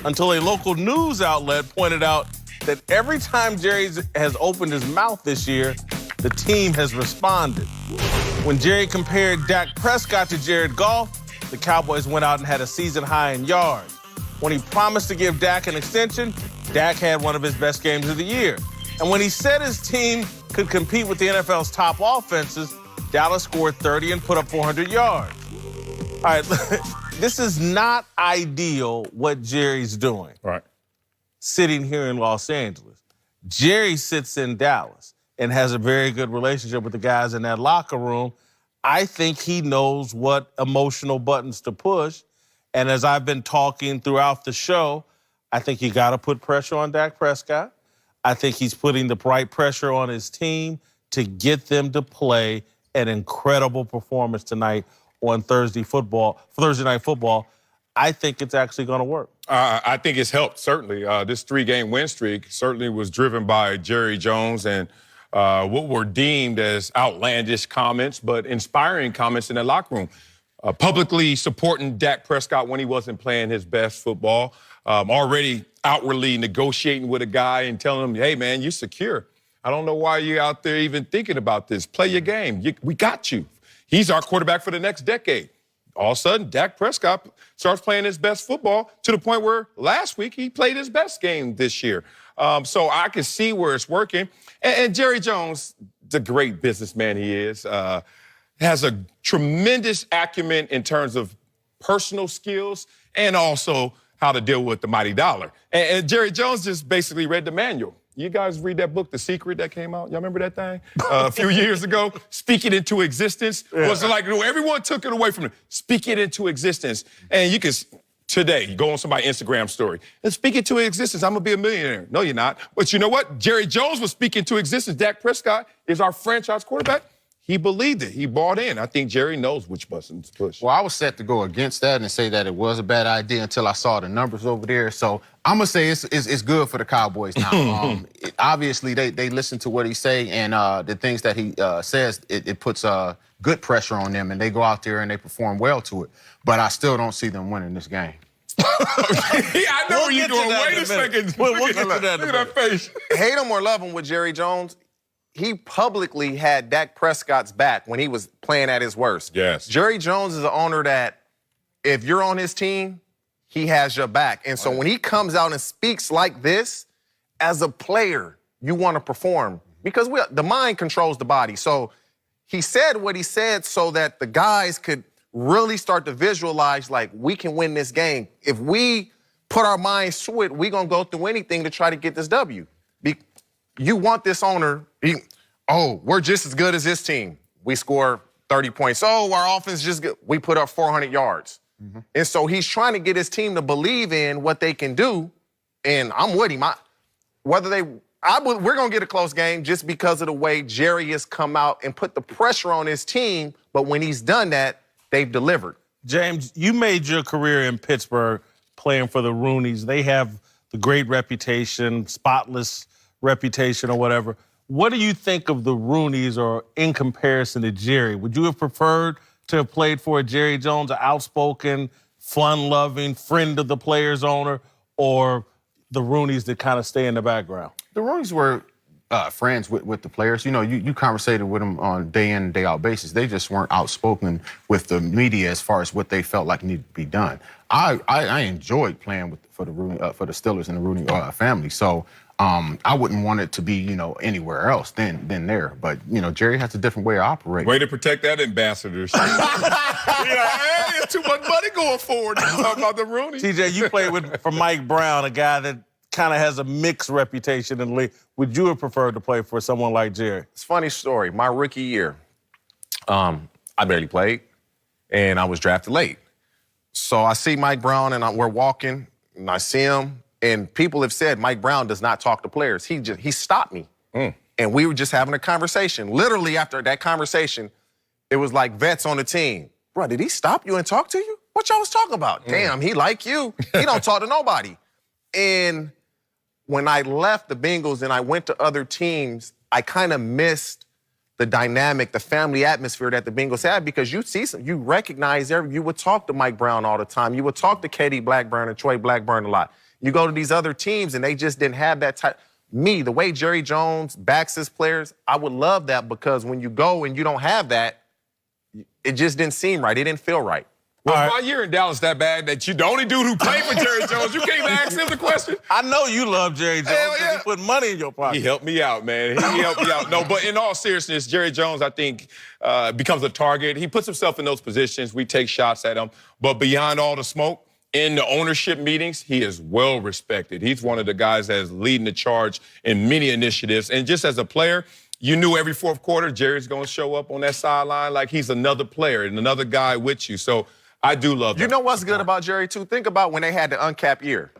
until a local news outlet pointed out that every time Jerry has opened his mouth this year, the team has responded. When Jerry compared Dak Prescott to Jared Goff, the Cowboys went out and had a season high in yards. When he promised to give Dak an extension, Dak had one of his best games of the year. And when he said his team could compete with the NFL's top offenses, Dallas scored 30 and put up 400 yards. All right, this is not ideal what Jerry's doing. Right. Sitting here in Los Angeles. Jerry sits in Dallas and has a very good relationship with the guys in that locker room. I think he knows what emotional buttons to push. And as I've been talking throughout the show, I think you got to put pressure on Dak Prescott. I think he's putting the right pressure on his team to get them to play an incredible performance tonight on Thursday Night Football. I think it's actually going to work. I think it's helped, certainly. This 3-game win streak certainly was driven by Jerry Jones and what were deemed as outlandish comments, but inspiring comments in the locker room. Publicly supporting Dak Prescott when he wasn't playing his best football. Already outwardly negotiating with a guy and telling him, hey, man, you're secure. I don't know why you're out there even thinking about this. Play your game. We got you. He's our quarterback for the next decade. All of a sudden, Dak Prescott starts playing his best football to the point where last week he played his best game this year. So I can see where it's working. And Jerry Jones, the great businessman he is, has a tremendous acumen in terms of personal skills and also how to deal with the mighty dollar. And Jerry Jones just basically read the manual. You guys read that book, The Secret, that came out? Y'all remember that thing? A few years ago, Speak It Into Existence. Yeah. Was like, everyone took it away from him. Speak it into existence. And you can, today, you go on somebody's Instagram story, and speak it to existence. I'm going to be a millionaire. No, you're not. But you know what? Jerry Jones was speaking to existence. Dak Prescott is our franchise quarterback. He believed it. He bought in. I think Jerry knows which buttons to push. Well, I was set to go against that and say that it was a bad idea until I saw the numbers over there. So I'm going to say it's good for the Cowboys now. Obviously, they listen to what he say, and the things that he says, it puts good pressure on them, and they go out there and they perform well to it. But I still don't see them winning this game. I know where you're going. Wait a second. We'll get to that. Look at that face. Hate him or love him with Jerry Jones, he publicly had Dak Prescott's back when he was playing at his worst. Yes. Jerry Jones is an owner that if you're on his team, he has your back. And so when he comes out and speaks like this, as a player, you want to perform because the mind controls the body. So he said what he said so that the guys could really start to visualize, like, we can win this game. If we put our minds to it, we're going to go through anything to try to get this W. You want this owner, we're just as good as this team. We score 30 points. Oh, our offense just good. We put up 400 yards. Mm-hmm. And so he's trying to get his team to believe in what they can do. And I'm with him. We're going to get a close game just because of the way Jerry has come out and put the pressure on his team. But when he's done that, they've delivered. James, you made your career in Pittsburgh playing for the Rooneys. They have the great reputation, spotless reputation or whatever. What do you think of the Rooneys or in comparison to Jerry? Would you have preferred to have played for a Jerry Jones, an outspoken, fun-loving, friend of the players owner, or the Rooneys that kind of stay in the background? The Rooneys were friends with the players. You know, you conversated with them on day in and day out basis. They just weren't outspoken with the media as far as what they felt like needed to be done. I enjoyed playing for the Steelers and the Rooney family. So I wouldn't want it to be, anywhere else than there. But, Jerry has a different way of operating. Way to protect that ambassadorship. Hey, it's too much money going forward. Talking about the Rooney. TJ, you played for Mike Brown, a guy that kind of has a mixed reputation in the league. Would you have preferred to play for someone like Jerry? It's a funny story. My rookie year, I barely played, and I was drafted late. So I see Mike Brown, and we're walking, and I see him. And people have said Mike Brown does not talk to players. He stopped me. And we were just having a conversation. Literally after that conversation, it was like vets on the team. Bro, did he stop you and talk to you? What y'all was talking about? Damn, he like you. He don't talk to nobody. And when I left the Bengals and I went to other teams, I kind of missed the dynamic, the family atmosphere that the Bengals had because you recognize you would talk to Mike Brown all the time. You would talk to Katie Blackburn and Troy Blackburn a lot. You go to these other teams, and they just didn't have that type. The way Jerry Jones backs his players, I would love that because when you go and you don't have that, it just didn't seem right. It didn't feel right. Was my year in Dallas that bad that you the only dude who played for Jerry Jones, you can't ask him the question? I know you love Jerry Jones because he put money in your pocket. He helped me out, man. He helped me out. No, but in all seriousness, Jerry Jones, I think, becomes a target. He puts himself in those positions. We take shots at him. But beyond all the smoke, in the ownership meetings, he is well respected. He's one of the guys that is leading the charge in many initiatives. And just as a player, you knew every fourth quarter Jerry's going to show up on that sideline like he's another player and another guy with you. So I do love that. You know what's good about Jerry, too? Think about when they had the uncapped year.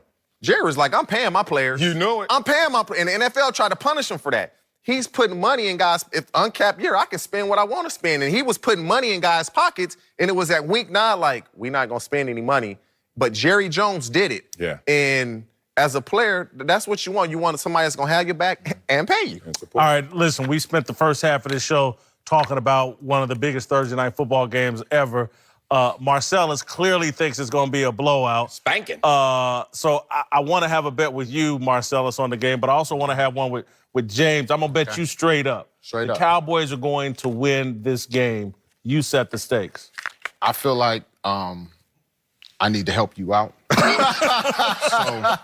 Jerry was like, I'm paying my players. You know it. I'm paying my players. And the NFL tried to punish him for that. He's putting money in guys. If uncapped year, I can spend what I want to spend. And he was putting money in guys' pockets, and it was that wink nod like, we're not going to spend any money. But Jerry Jones did it. Yeah. And as a player, that's what you want. You want somebody that's going to have your back and pay you. All right, listen, we spent the first half of this show talking about one of the biggest Thursday night football games ever. Marcellus clearly thinks it's going to be a blowout. Spanking. So I want to have a bet with you, Marcellus, on the game, but I also want to have one with James. I'm going to bet you straight up. Straight up. The up. Cowboys are going to win this game. You set the stakes. I feel like I need to help you out. So,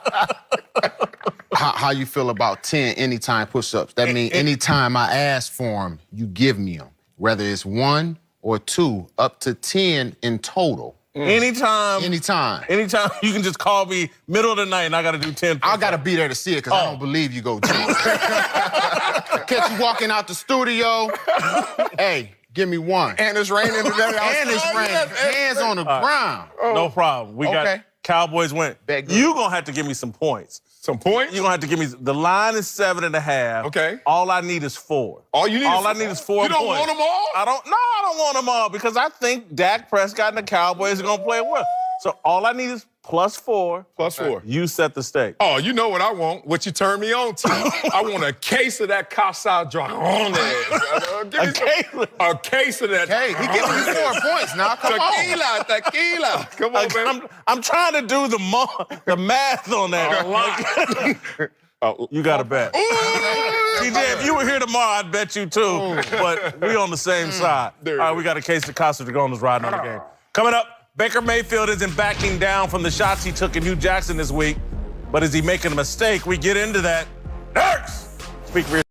how you feel about 10 anytime push-ups? That means anytime I ask for them, you give me them. Whether it's 1 or 2, up to 10 in total. Anytime. Anytime. Anytime. You can just call me middle of the night and I got to do 10. I got to be there to see it because I don't believe you go James. Catch you walking out the studio. Hey, give me 1. And it's raining today. And it's raining. Hands on the ground. No problem. We got Cowboys win. You're going to have to give me some points. Some points? You're going to have to give me, the line is 7.5. Okay. All I need is 4. All you need All I need is 4 points. You don't want them all? I don't want them all because I think Dak Prescott and the Cowboys are going to play well. So all I need is +4. +4. You set the stake. Oh, you know what I want, what you turn me on to. I want a case of that Casa Dragones. A case of that. Hey, he giving you 4 points now. Come on. Tequila. Come on, man. I'm trying to do the math on that. You got to bet. TJ, if you were here tomorrow, I'd bet you too. But we on the same side. All right, we got a case of Casa Dragones riding on the game. Coming up, Baker Mayfield isn't backing down from the shots he took in Hugh Jackson this week. But is he making a mistake? We get into that next. Speak for